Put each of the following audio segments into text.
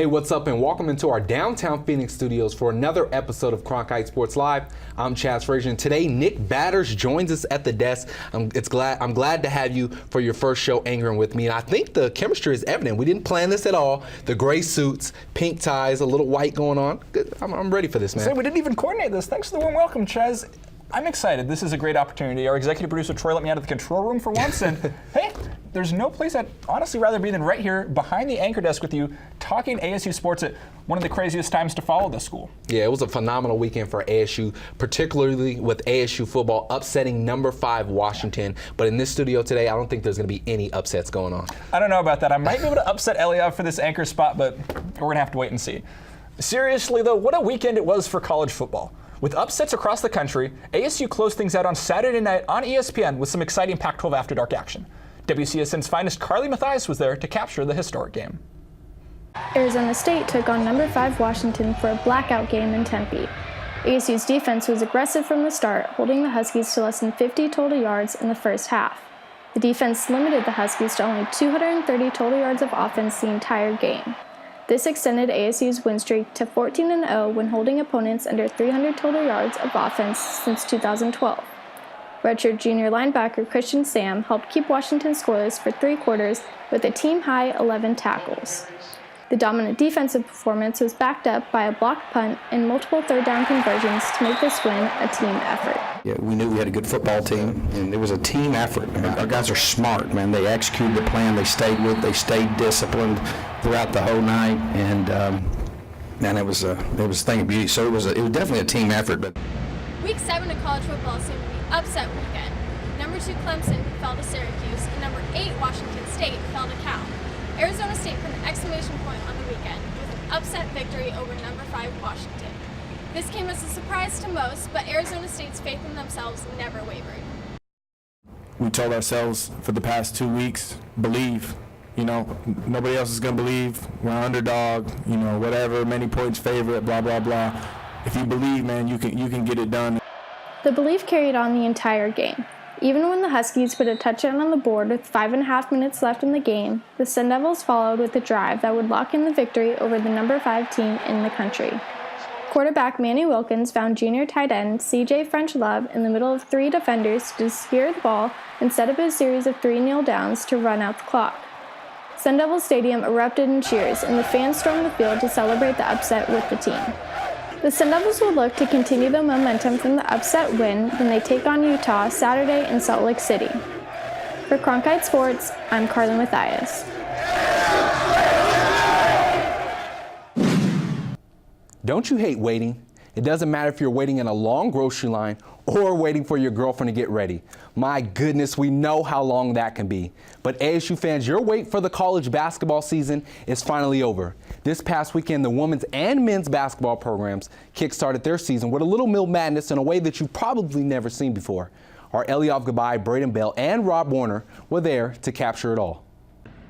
Hey, what's up, and welcome into our downtown Phoenix studios for another episode of Cronkite Sports Live. I'm Chaz, Frazier, and today Nick Batters joins us at the desk. I'm glad to have you for your first show anchoring with me, and I think the chemistry is evident. We didn't plan this at all. The gray suits, pink ties, a little white going on. Good. I'm ready for this, man. So we didn't even coordinate this. Thanks for the warm welcome, Chaz. I'm excited. This is a great opportunity. Our executive producer, Troy, let me out of the control room for once, and hey, there's no place I'd honestly rather be than right here behind the anchor desk with you, talking ASU sports at one of the craziest times to follow this school. Yeah, it was a phenomenal weekend for ASU, particularly with ASU football upsetting number 5 Washington. But in this studio today, I don't think there's going to be any upsets going on. I don't know about that. I might be able to upset Eliav for this anchor spot, but we're going to have to wait and see. Seriously, though, what a weekend it was for college football. With upsets across the country, ASU closed things out on Saturday night on ESPN with some exciting Pac-12 After Dark action. WCSN's finest Carly Mathias was there to capture the historic game. Arizona State took on number 5 Washington for a blackout game in Tempe. ASU's defense was aggressive from the start, holding the Huskies to less than 50 total yards in the first half. The defense limited the Huskies to only 230 total yards of offense the entire game. This extended ASU's win streak to 14-0 when holding opponents under 300 total yards of offense since 2012. Redshirt junior linebacker Christian Sam helped keep Washington scoreless for 3 quarters with a team-high 11 tackles. The dominant defensive performance was backed up by a blocked punt and multiple third-down conversions to make this win a team effort. Yeah, we knew we had a good football team, and it was a team effort. Our guys are smart, man. They executed the plan. They stayed disciplined throughout the whole night, and man, it was a thing of beauty. So it was definitely a team effort. But Week 7 of college football seemed to be upset weekend. Number 2 Clemson fell to Syracuse, and number 8 Washington State fell to Cal. Arizona State put an exclamation point on the weekend with an upset victory over number 5 Washington. This came as a surprise to most, but Arizona State's faith in themselves never wavered. We told ourselves for the past 2 weeks, believe. You know, nobody else is going to believe. We're an underdog, you know, whatever, many points favorite, blah, blah, blah. If you believe, man, you can get it done. The belief carried on the entire game. Even when the Huskies put a touchdown on the board with 5.5 minutes left in the game, the Sun Devils followed with a drive that would lock in the victory over the number 5 team in the country. Quarterback Manny Wilkins found junior tight end CJ French-Love in the middle of 3 defenders to secure the ball and set up a series of 3 kneel downs to run out the clock. Sun Devil Stadium erupted in cheers, and the fans stormed the field to celebrate the upset with the team. The Sun Devils will look to continue the momentum from the upset win when they take on Utah Saturday in Salt Lake City. For Cronkite Sports, I'm Carly Mathias. Don't you hate waiting? It doesn't matter if you're waiting in a long grocery line or waiting for your girlfriend to get ready. My goodness, we know how long that can be. But ASU fans, your wait for the college basketball season is finally over. This past weekend, the women's and men's basketball programs kick-started their season with a little Mill Madness in a way that you've probably never seen before. Our Eliav Gabai, Braden Bell, and Rob Warner were there to capture it all.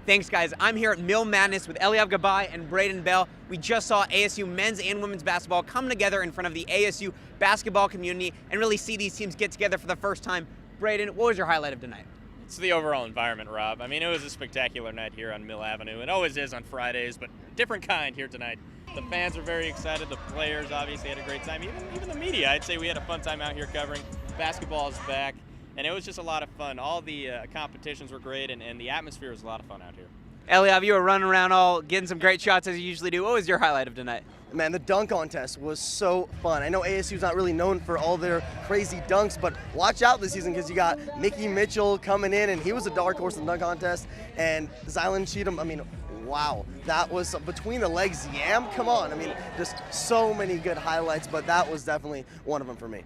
Thanks, guys. I'm here at Mill Madness with Eliav Gabai and Braden Bell. We just saw ASU men's and women's basketball come together in front of the ASU basketball community and really see these teams get together for the first time. Braden, what was your highlight of tonight? It's the overall environment, Rob. I mean, it was a spectacular night here on Mill Avenue. It always is on Fridays, but different kind here tonight. The fans were very excited. The players obviously had a great time. Even the media, I'd say we had a fun time out here covering. Basketball is back. And it was just a lot of fun. All the competitions were great, and the atmosphere was a lot of fun out here. Eliav, you were running around all getting some great shots as you usually do. What was your highlight of tonight? Man, the dunk contest was so fun. I know ASU's not really known for all their crazy dunks, but watch out this season because you got Mickey Mitchell coming in, and he was a dark horse in the dunk contest. And Zylan Cheatham, I mean, wow, that was between the legs yam. Come on, I mean, just so many good highlights, but that was definitely one of them for me.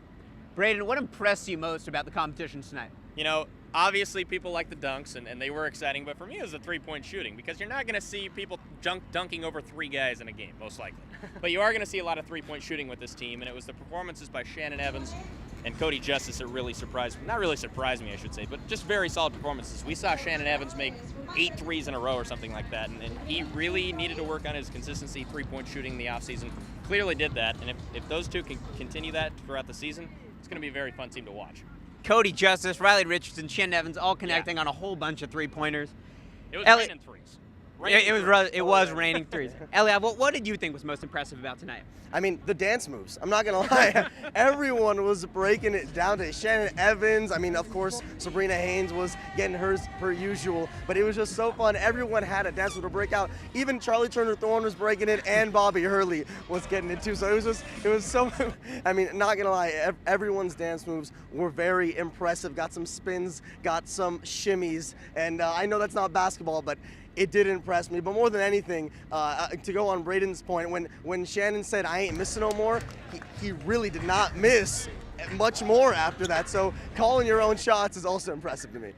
Braden, what impressed you most about the competitions tonight? You know, obviously people like the dunks, and they were exciting, but for me it was the three-point shooting because you're not going to see people dunking over 3 guys in a game, most likely. But you are going to see a lot of three-point shooting with this team, and it was the performances by Shannon Evans and Cody Justice that really surprised me. Not really surprised me, I should say, but just very solid performances. We saw Shannon Evans make 8 threes in a row or something like that, and he really needed to work on his consistency three-point shooting in the offseason. Clearly did that, and if those two can continue that throughout the season, it's going to be a very fun team to watch. Cody Justice, Riley Richardson, Shannon Evans all connecting on a whole bunch of three-pointers. It was raining threes. It was raining threes. Eliab, what did you think was most impressive about tonight? I mean, the dance moves. I'm not going to lie. Everyone was breaking it down to Shannon Evans. I mean, of course, Sabrina Haynes was getting hers per usual, but it was just so fun. Everyone had a dance move to break out. Even Charlie Turner-Thorne was breaking it, and Bobby Hurley was getting it too. So it was so, I mean, not going to lie, everyone's dance moves were very impressive. Got some spins, got some shimmies, and I know that's not basketball, but it did impress me. But more than anything, to go on Braden's point, when Shannon said, "I ain't missing no more," he really did not miss much more after that. So calling your own shots is also impressive to me.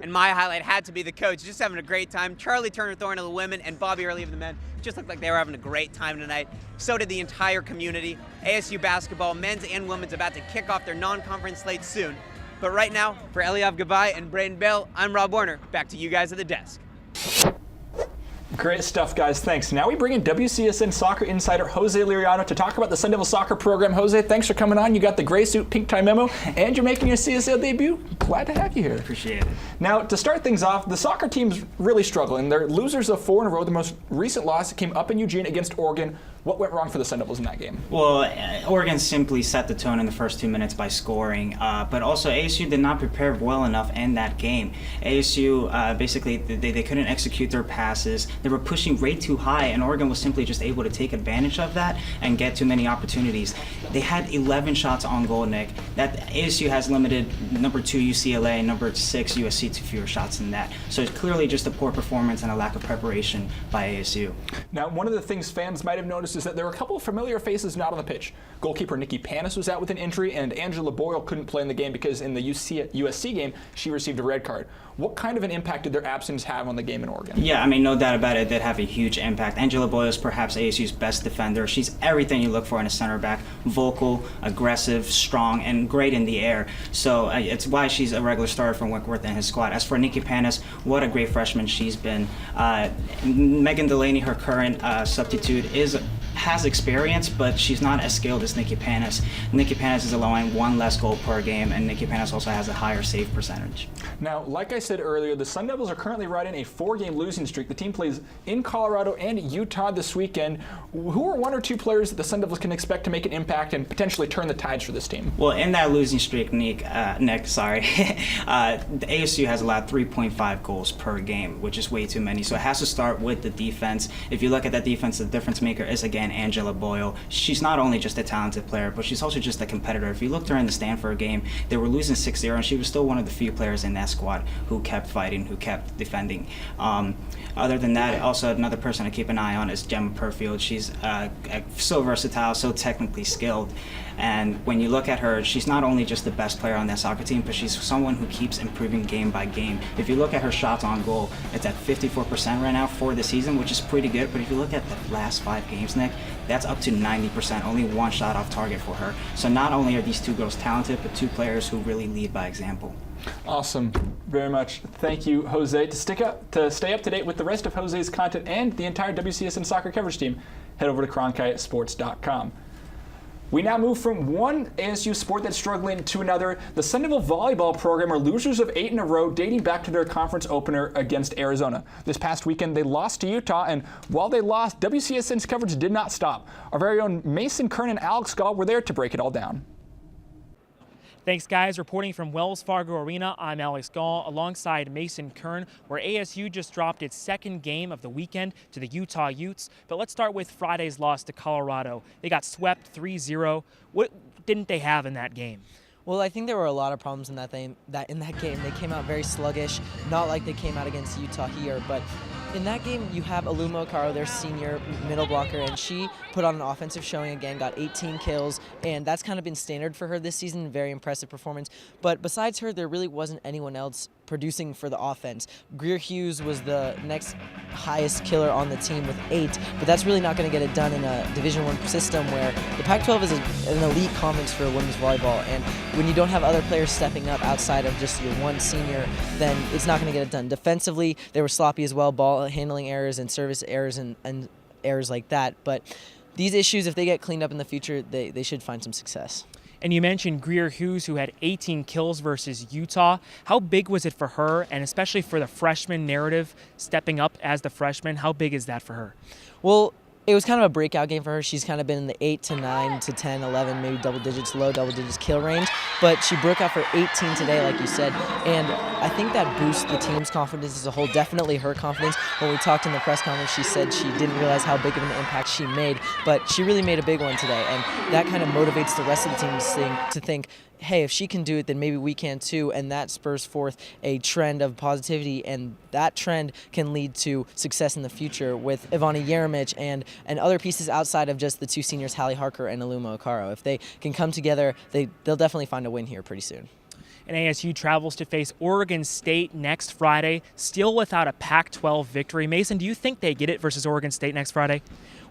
And my highlight had to be the coach, just having a great time. Charlie Turner-Thorne of the women and Bobby Hurley of the men just looked like they were having a great time tonight. So did the entire community. ASU basketball, men's and women's, about to kick off their non-conference slate soon. But right now, for Eliav Gabay and Braden Bell, I'm Rob Warner. Back to you guys at the desk. Great stuff, guys. Thanks. Now we bring in WCSN soccer insider Jose Liriano to talk about the Sun Devil soccer program. Jose, thanks for coming on. You got the gray suit, pink tie memo, and you're making your CSL debut. Glad to have you here. Appreciate it. Now, to start things off, the soccer team's really struggling. They're losers of 4 in a row. The most recent loss came up in Eugene against Oregon. What went wrong for the Sun Devils in that game? Well, Oregon simply set the tone in the first 2 minutes by scoring, but also ASU did not prepare well enough in that game. ASU basically they couldn't execute their passes. They were pushing way too high, and Oregon was simply just able to take advantage of that and get too many opportunities. They had 11 shots on goal, Nick. That ASU has limited number 2 UCLA and number 6 USC to fewer shots than that. So it's clearly just a poor performance and a lack of preparation by ASU. Now, one of the things fans might have noticed is that there were a couple of familiar faces not on the pitch. Goalkeeper Nikki Panis was out with an injury, and Angela Boyle couldn't play in the game because in the USC game, she received a red card. What kind of an impact did their absence have on the game in Oregon? Yeah, I mean, no doubt about it, it did have a huge impact. Angela Boyle is perhaps ASU's best defender. She's everything you look for in a center back: vocal, aggressive, strong, and great in the air. So it's why she's a regular starter from Wickworth and his squad. As for Nikki Panis, what a great freshman she's been. Megan Delaney, her current substitute, has experience, but she's not as skilled as Nikki Panis. Nikki Panis is allowing 1 less goal per game, and Nikki Panis also has a higher save percentage. Now, like I said earlier, the Sun Devils are currently riding a 4-game losing streak. The team plays in Colorado and Utah this weekend. Who are 1 or 2 players that the Sun Devils can expect to make an impact and potentially turn the tides for this team? Well, in that losing streak, Nick, the ASU has allowed 3.5 goals per game, which is way too many. So it has to start with the defense. If you look at that defense, the difference maker is, again, Angela Boyle. She's not only just a talented player, but she's also just a competitor. If you look during the Stanford game, they were losing 6-0, and she was still one of the few players in that squad who kept fighting, who kept defending. Other than that, also another person to keep an eye on is Gemma Perfield. She's so versatile, so technically skilled. And when you look at her, she's not only just the best player on that soccer team, but she's someone who keeps improving game by game. If you look at her shots on goal, it's at 54% right now for the season, which is pretty good. But if you look at the last 5 games, Nick, that's up to 90%, only 1 shot off target for her. So not only are these 2 girls talented, but 2 players who really lead by example. Awesome. Very much. Thank you, Jose. To stay up to date with the rest of Jose's content and the entire WCSN soccer coverage team, head over to cronkitesports.com. We now move from one ASU sport that's struggling to another. The Sun Devil volleyball program are losers of 8 in a row, dating back to their conference opener against Arizona. This past weekend, they lost to Utah, and while they lost, WCSN's coverage did not stop. Our very own Mason Kern and Alex Gall were there to break it all down. Thanks, guys. Reporting from Wells Fargo Arena, I'm Alex Gall alongside Mason Kern, where ASU just dropped its 2nd game of the weekend to the Utah Utes. But let's start with Friday's loss to Colorado. They got swept 3-0. What didn't they have in that game? Well, I think there were a lot of problems in that game. They came out very sluggish, not like they came out against Utah here, but in that game, you have Aluma Okaro, their senior middle blocker, and she put on an offensive showing again, got 18 kills, and that's kind of been standard for her this season. Very impressive performance. But besides her, there really wasn't anyone else producing for the offense. Greer Hughes was the next highest killer on the team with 8, but that's really not going to get it done in a Division I system where the Pac-12 is an elite conference for women's volleyball, and when you don't have other players stepping up outside of just your one senior, then it's not going to get it done. Defensively, they were sloppy as well, ball handling errors and service errors and errors like that, but these issues, if they get cleaned up in the future, they should find some success. And you mentioned Greer Hughes, who had 18 kills versus Utah. How big was it for her, and especially for the freshman narrative, stepping up as the freshman? How big is that for her? Well, it was kind of a breakout game for her. She's kind of been in the 8 to 9 to 10, 11, maybe double digits, low double digits kill range. But she broke out for 18 today, like you said. And I think that boosts the team's confidence as a whole, definitely her confidence. When we talked in the press conference, she said she didn't realize how big of an impact she made, but she really made a big one today. And that kind of motivates the rest of the team to think, hey, if she can do it, then maybe we can too, and that spurs forth a trend of positivity, and that trend can lead to success in the future with Ivana Yeremich and other pieces outside of just the two seniors, Hallie Harker and Aluma Okaro. If they can come together, they'll definitely find a win here pretty soon. And ASU travels to face Oregon State next Friday, still without a Pac-12 victory. Mason, do you think they get it versus Oregon State next Friday?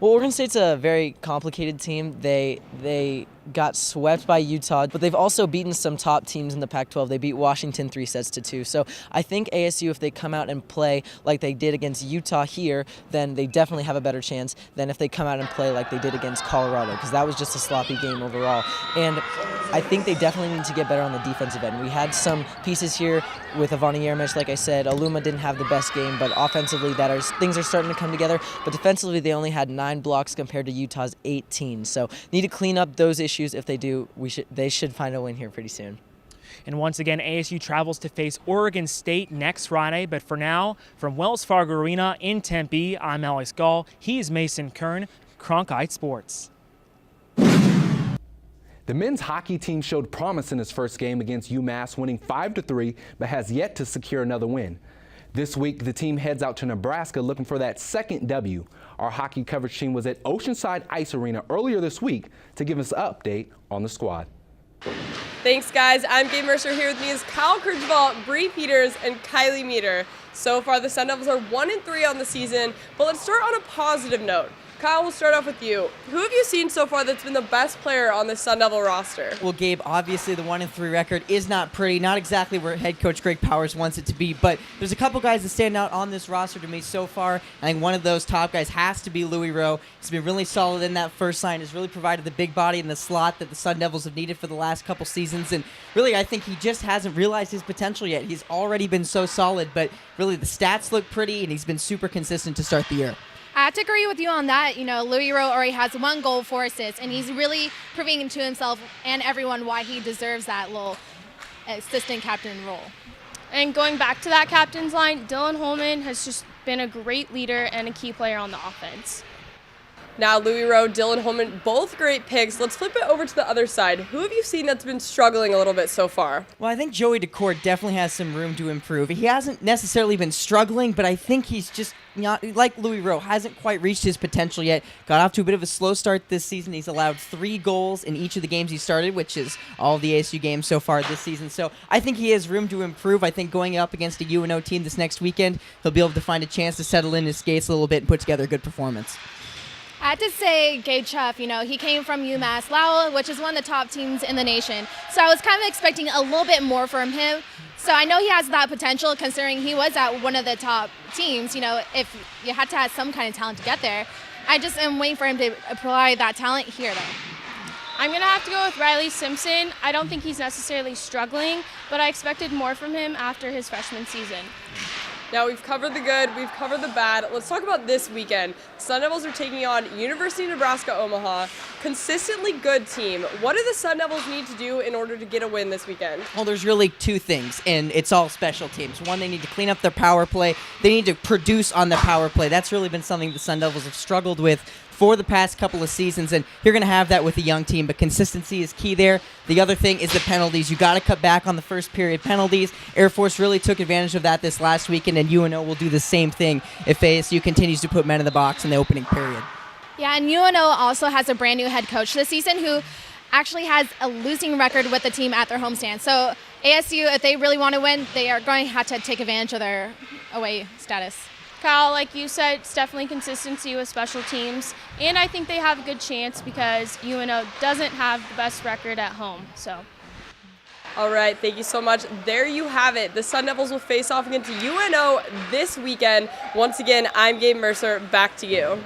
Well, Oregon State's a very complicated team. They got swept by Utah, but they've also beaten some top teams in the Pac-12. They beat Washington 3-2. So I think ASU, if they come out and play like they did against Utah here, then they definitely have a better chance than if they come out and play like they did against Colorado, because that was just a sloppy game overall. And I think they definitely need to get better on the defensive end. We had some pieces here with Ivana Yeremich, like I said. Aluma didn't have the best game, but offensively things are starting to come together. But defensively, they only had 9 blocks compared to Utah's 18. So need to clean up those issues. If they do, they should find a win here pretty soon. And once again, ASU travels to face Oregon State next Friday. But for now, from Wells Fargo Arena in Tempe, I'm Alex Gall. He's Mason Kern, Cronkite Sports. The men's hockey team showed promise in its first game against UMass, winning 5-3, but has yet to secure another win. This week, the team heads out to Nebraska looking for that second W. Our hockey coverage team was at Oceanside Ice Arena earlier this week to give us an update on the squad. Thanks, guys. I'm Gabe Mercer. Here with me is Kyle Kirchball, Bree Peters, and Kylie Meter. So far, the Sun Devils are 1-3 on the season, but let's start on a positive note. Kyle, we'll start off with you. Who have you seen so far that's been the best player on the Sun Devil roster? Well, Gabe, obviously the 1-3 record is not pretty, not exactly where head coach Greg Powers wants it to be, but there's a couple guys that stand out on this roster to me so far. I think one of those top guys has to be Louis Rowe. He's been really solid in that first line, has really provided the big body in the slot that the Sun Devils have needed for the last couple seasons, and really I think he just hasn't realized his potential yet. He's already been so solid, but really the stats look pretty, and he's been super consistent to start the year. I have to agree with you on that. You know, Louis Rowe already has 1 goal, 4 assists, and he's really proving to himself and everyone why he deserves that little assistant captain role. And going back to that captain's line, Dylan Holman has just been a great leader and a key player on the offense. Now, Louis Rowe, Dylan Holman, both great picks. Let's flip it over to the other side. Who have you seen that's been struggling a little bit so far? Well, I think Joey DeCourt definitely has some room to improve. He hasn't necessarily been struggling, but I think he's just not, like Louis Rowe, hasn't quite reached his potential yet. Got off to a bit of a slow start this season. He's allowed 3 goals in each of the games he started, which is all of the ASU games so far this season. So I think he has room to improve. I think going up against a UNO team this next weekend, he'll be able to find a chance to settle in his skates a little bit and put together a good performance. I have to say, Gabe Chuff, you know, he came from UMass Lowell, which is one of the top teams in the nation. So I was kind of expecting a little bit more from him. So I know he has that potential, considering he was at one of the top teams. You know, if you had to have some kind of talent to get there. I just am waiting for him to apply that talent here, though. I'm going to have to go with Riley Simpson. I don't think he's necessarily struggling, but I expected more from him after his freshman season. Now, we've covered the good, we've covered the bad. Let's talk about this weekend. Sun Devils are taking on University of Nebraska-Omaha. Consistently good team. What do the Sun Devils need to do in order to get a win this weekend? Well, there's really 2 things, and it's all special teams. One, they need to clean up their power play. They need to produce on the power play. That's really been something the Sun Devils have struggled with for the past couple of seasons, and you're going to have that with a young team, but consistency is key there. The other thing is the penalties. You got to cut back on the first period penalties. Air Force really took advantage of that this last weekend, and UNO will do the same thing if ASU continues to put men in the box in the opening period. Yeah, and UNO also has a brand new head coach this season who actually has a losing record with the team at their homestand. So ASU, if they really want to win, they are going to have to take advantage of their away status. Kyle, like you said, it's definitely consistency with special teams, and I think they have a good chance because UNO doesn't have the best record at home. So. All right, thank you so much. There you have it. The Sun Devils will face off against UNO this weekend. Once again, I'm Gabe Mercer. Back to you.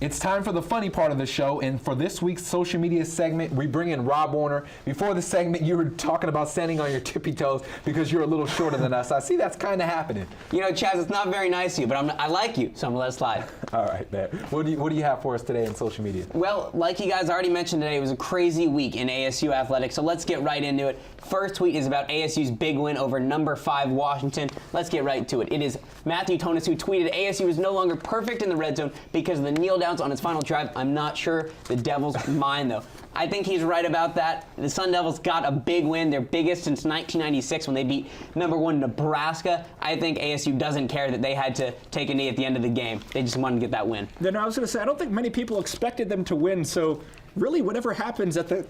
It's time for the funny part of the show, and for this week's social media segment, we bring in Rob Warner. Before the segment, you were talking about standing on your tippy toes because you're a little shorter than us. I see that's kind of happening. You know, Chaz, it's not very nice of you, but I like you, so I'm gonna let it slide. All right, man. What do you have for us today in social media? Well, like you guys already mentioned today, it was a crazy week in ASU athletics, so let's get right into it. First tweet is about ASU's big win over number 5 Washington. Let's get right to it. It is Matthew Tonis who tweeted, ASU is no longer perfect in the red zone because of the kneel downs on its final drive. I'm not sure the Devils mind, though. I think he's right about that. The Sun Devils got a big win, their biggest since 1996 when they beat number 1 Nebraska. I think ASU doesn't care that they had to take a knee at the end of the game. They just wanted to get that win. Then I was going to say, I don't think many people expected them to win, so really whatever happens at the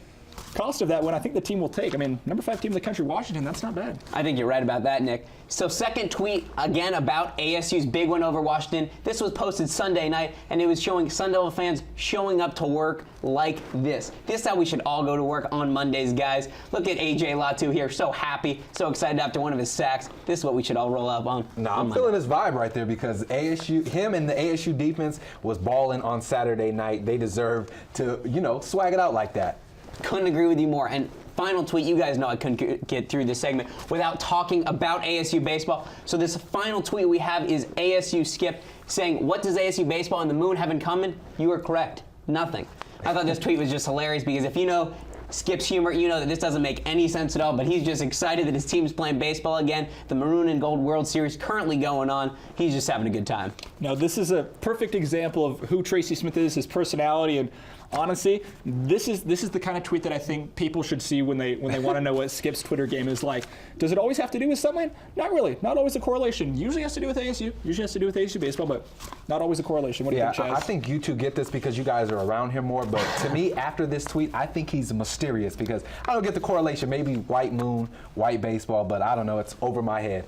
cost of that win, I think the team will take. I mean, number 5 team in the country, Washington, that's not bad. I think you're right about that, Nick. So second tweet, again, about ASU's big win over Washington. This was posted Sunday night, and it was showing Sun Devil fans showing up to work like this. This is how we should all go to work on Mondays, guys. Look at AJ Latu here, so happy, so excited after one of his sacks. This is what we should all roll up on. No, I'm feeling his vibe right there because him and the ASU defense was balling on Saturday night. They deserve to, swag it out like that. Couldn't agree with you more. And final tweet, you guys know I couldn't get through this segment without talking about ASU baseball. So this final tweet we have is ASU Skip saying, what does ASU baseball and the moon have in common? You are correct. Nothing. I thought this tweet was just hilarious because if you know Skip's humor, you know that this doesn't make any sense at all, but he's just excited that his team's playing baseball again. The Maroon and Gold World Series currently going on. He's just having a good time. Now, this is a perfect example of who Tracy Smith is, his personality, and honestly, this is the kind of tweet that I think people should see when they want to know what Skip's Twitter game is like. Does it always have to do with something? Not really. Not always a correlation. Usually has to do with ASU. Usually has to do with ASU baseball, but not always a correlation. What do you think, Chaz? I think you two get this because you guys are around here more, but to me, after this tweet, I think he's mysterious because I don't get the correlation. Maybe white moon, white baseball, but I don't know. It's over my head.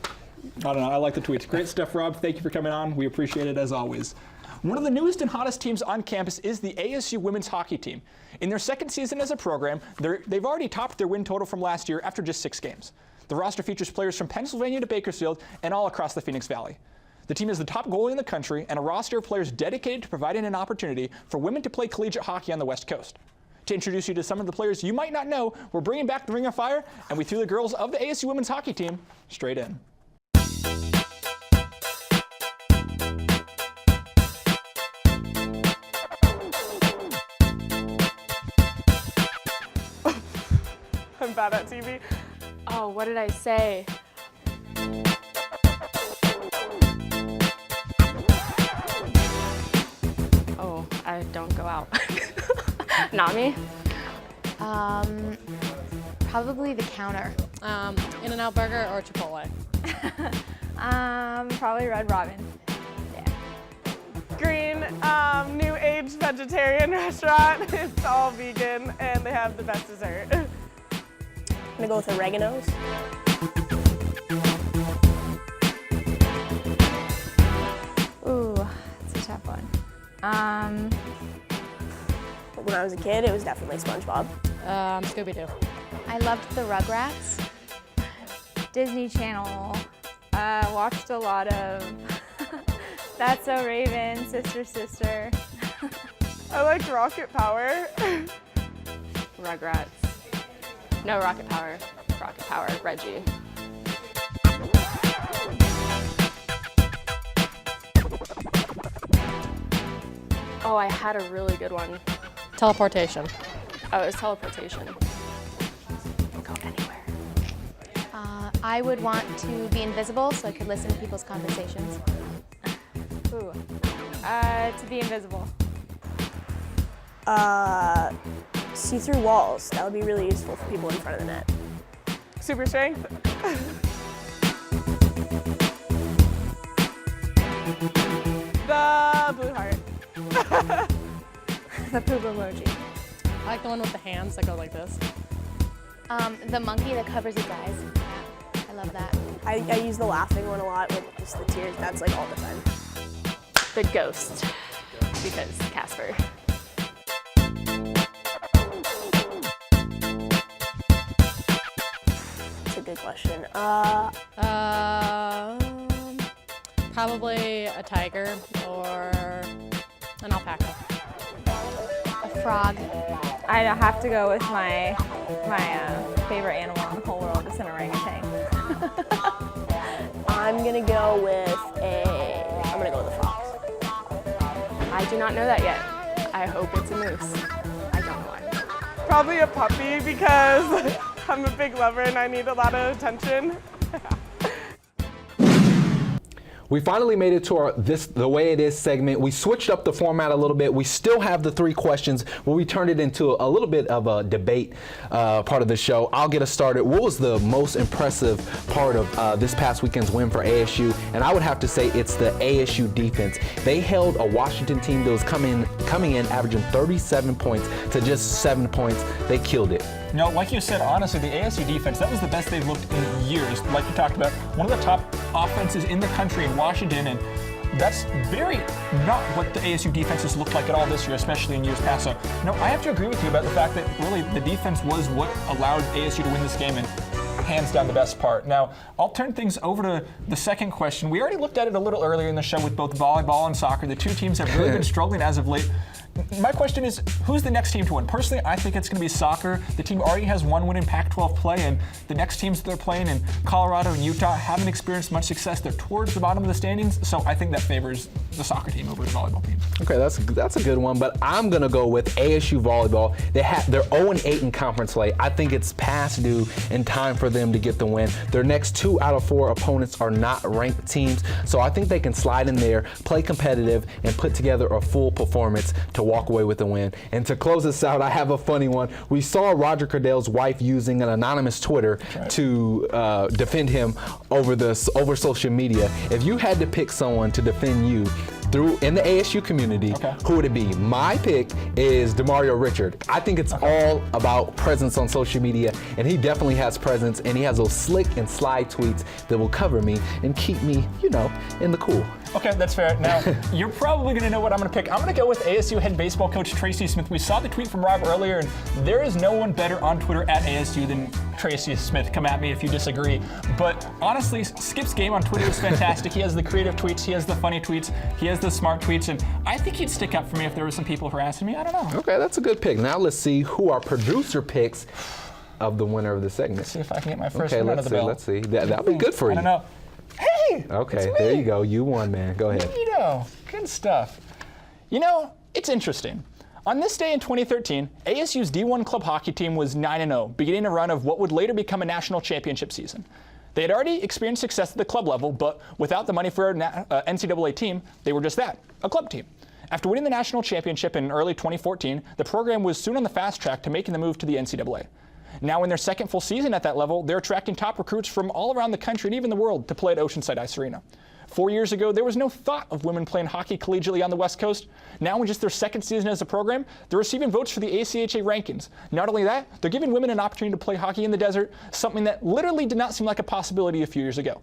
I don't know. I like the tweets. Great stuff, Rob. Thank you for coming on. We appreciate it as always. One of the newest and hottest teams on campus is the ASU women's hockey team. In their second season as a program, they've already topped their win total from last year after just 6 games. The roster features players from Pennsylvania to Bakersfield and all across the Phoenix Valley. The team is the top goalie in the country and a roster of players dedicated to providing an opportunity for women to play collegiate hockey on the West Coast. To introduce you to some of the players you might not know, we're bringing back the Ring of Fire, and we threw the girls of the ASU women's hockey team straight in. I'm bad at TV. Oh, what did I say? Oh, I don't go out. Not me. Probably the counter. In-N-Out Burger or Chipotle? Probably Red Robin. Green, new age vegetarian restaurant. It's all vegan and they have the best dessert. I'm gonna go with oregano's. Ooh, that's a tough one. When I was a kid, it was definitely SpongeBob. Scooby-Doo. I loved the Rugrats. Disney Channel. Watched a lot of That's So Raven, Sister Sister. I liked Rocket Power. Rugrats. No, Rocket Power. Rocket Power, Reggie. Oh, I had a really good one. Teleportation. Oh, it was teleportation. Go anywhere. I would want to be invisible so I could listen to people's conversations. Ooh. To be invisible. See-through walls. That would be really useful for people in front of the net. Super strength. The blue heart. The poop emoji. I like the one with the hands that go like this. The monkey that covers his eyes. I love that. I use the laughing one a lot with just the tears. That's like all the time. The ghost. Because Casper. That's a good question. Probably a tiger or an alpaca. Frog. I have to go with my favorite animal in the whole world. It's an orangutan. I'm gonna go with a fox. I do not know that yet. I hope it's a moose. I don't know why. Probably a puppy because I'm a big lover and I need a lot of attention. We finally made it to our The Way It Is segment. We switched up the format a little bit. We still have the 3 questions, but we turned it into a little bit of a debate part of the show. I'll get us started. What was the most impressive part of this past weekend's win for ASU? And I would have to say it's the ASU defense. They held a Washington team that was coming in averaging 37 points to just 7 points. They killed it. No, like you said, honestly, the ASU defense, that was the best they've looked in years. Like you talked about, one of the top offenses in the country in Washington, and that's very not what the ASU defenses looked like at all this year, especially in years past. So, no, I have to agree with you about the fact that really the defense was what allowed ASU to win this game, and hands down the best part. Now, I'll turn things over to the second question. We already looked at it a little earlier in the show with both volleyball and soccer. The two teams have really been struggling as of late. My question is, who's the next team to win? Personally, I think it's going to be soccer. The team already has one win in Pac-12 play, and the next teams that they're playing in Colorado and Utah haven't experienced much success. They're towards the bottom of the standings, so I think that favors the soccer team over the volleyball team. Okay, that's a good one, but I'm going to go with ASU volleyball. They're 0-8 in conference play. I think it's past due and time for them to get the win. Their next 2 out of 4 opponents are not ranked teams, so I think they can slide in there, play competitive, and put together a full performance to walk away with the win. And to close this out, I have a funny one. We saw Roger Goodell's wife using an anonymous Twitter to defend him over social media. If you had to pick someone to defend you in the ASU community, who would it be? My pick is DeMario Richard. I think it's all about presence on social media, and he definitely has presence, and he has those slick and sly tweets that will cover me and keep me, in the cool. Okay, that's fair. Now, you're probably going to know what I'm going to pick. I'm going to go with ASU head baseball coach Tracy Smith. We saw the tweet from Rob earlier, and there is no one better on Twitter at ASU than Tracy Smith. Come at me if you disagree. But honestly, Skip's game on Twitter is fantastic. He has the creative tweets, he has the funny tweets, he has the smart tweets, and I think he'd stick up for me if there were some people harassing me. I don't know. Okay, that's a good pick. Now let's see who our producer picks of the winner of the segment. Let's see if I can get my first one out of the bell. Let's see. That'll be good for you. I don't know. Hey! Okay, there you go. You won, man. Go ahead. Good stuff. It's interesting. On this day in 2013, ASU's D1 club hockey team was 9-0, beginning a run of what would later become a national championship season. They had already experienced success at the club level, but without the money for an NCAA team, they were just that, a club team. After winning the national championship in early 2014, the program was soon on the fast track to making the move to the NCAA. Now in their second full season at that level, they're attracting top recruits from all around the country and even the world to play at Oceanside Ice Arena. 4 years ago, there was no thought of women playing hockey collegiately on the West Coast. Now in just their second season as a program, they're receiving votes for the ACHA rankings. Not only that, they're giving women an opportunity to play hockey in the desert, something that literally did not seem like a possibility a few years ago.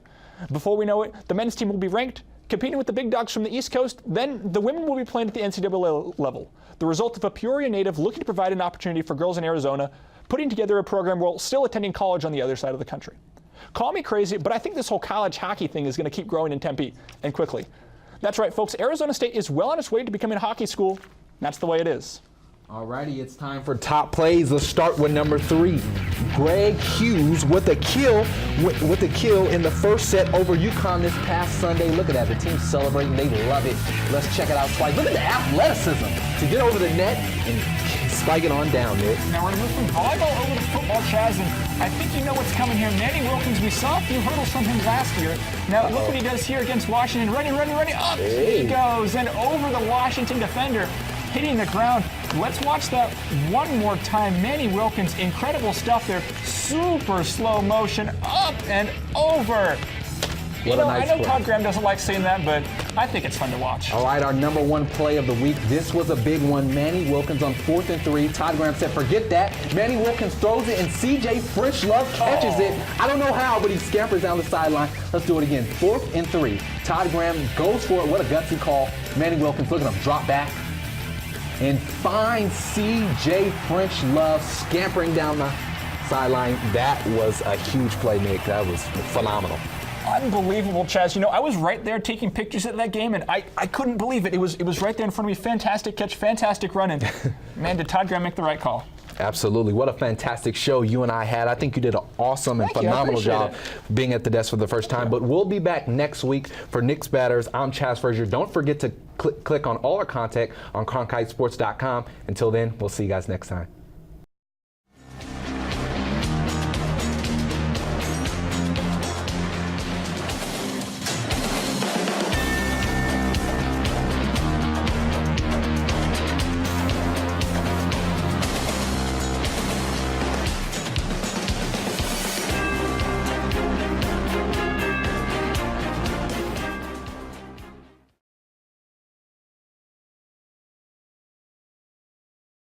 Before we know it, the men's team will be ranked, competing with the big dogs from the East Coast, then the women will be playing at the NCAA level. The result of a Peoria native looking to provide an opportunity for girls in Arizona, putting together a program while still attending college on the other side of the country. Call me crazy, but I think this whole college hockey thing is going to keep growing in Tempe, and quickly. That's right, folks. Arizona State is well on its way to becoming a hockey school. That's the way it is. Alrighty, it's time for top plays. Let's start with number 3. Greg Hughes with a kill in the first set over UConn this past Sunday. Look at that. The team's celebrating. They love it. Let's check it out twice. Look at the athleticism to get over the net and spike it on down, Nick. Now we're going to move from volleyball over to football, Chaz, and I think you know what's coming here. Manny Wilkins, we saw a few hurdles from him last year. Now look what he does here against Washington. Running. Up he goes, and over the Washington defender, hitting the ground. Let's watch that one more time. Manny Wilkins, incredible stuff there. Super slow motion, up and over. I know Todd Graham doesn't like seeing that, but I think it's fun to watch. All right, our number 1 play of the week. This was a big one. Manny Wilkins on 4th and 3. Todd Graham said, forget that. Manny Wilkins throws it, and CJ French-Love catches it. I don't know how, but he scampers down the sideline. Let's do it again. 4th and 3. Todd Graham goes for it. What a gutsy call. Manny Wilkins, look at him, drop back. And finds CJ French-Love scampering down the sideline. That was a huge play, Nick. That was phenomenal. Unbelievable, Chaz. I was right there taking pictures at that game, and I couldn't believe it. It was right there in front of me. Fantastic catch, fantastic run, and man, did Todd Graham make the right call. Absolutely. What a fantastic show you and I had. I think you did an awesome and phenomenal job being at the desk for the first time. But we'll be back next week for Knicks Batters. I'm Chaz Frazier. Don't forget to click on all our content on CronkiteSports.com. Until then, we'll see you guys next time.